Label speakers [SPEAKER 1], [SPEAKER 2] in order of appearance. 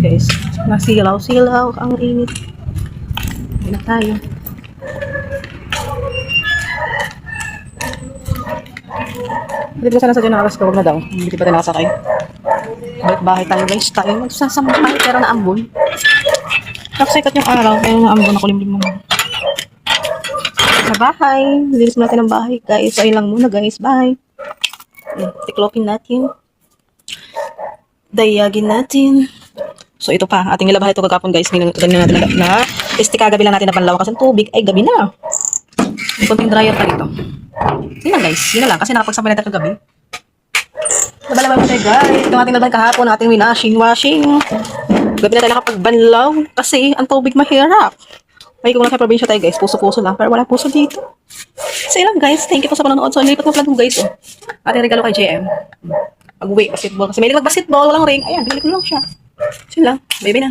[SPEAKER 1] guys. Nasilaw-silaw ang init. Hindi na tayo. Dito sana sa dyan nakakas na daw. Hindi pa tayo nakasakay. Balik bahay tayo guys. Tayo magsasambahay pero naambon. Naksikat yung araw kaya naambon ako limlim naman. Sa bahay. Lilis mo natin ang bahay guys. Ayun lang muna guys. Bye. Tiklopin natin. Dayagin natin. So ito pa, ating nilabahan ito kagapon guys. Ganyan natin na este kagabi lang natin na panlawa kasi tubig ay gabi na. May konting dryer pa dito. Yun lang guys, yun na lang kasi nakapagsampay natin kagabi. Nabalaban mo tayo guys. Ito ating laban kahapon, ating washing. Gabi na tayo nakapagbanlaw kasi ang tubig mahirap. May kung lang sa probinsya tayo guys, puso-puso lang pero wala puso dito. So yun lang guys, thank you po sa panonood. So nilipat mo vlog mo guys. Ating regalo kay JM. Pag-uwi, basketball. Kasi may mag-basketball, walang ring. Ayan, binalik ko lang siya. So yun lang, baby na.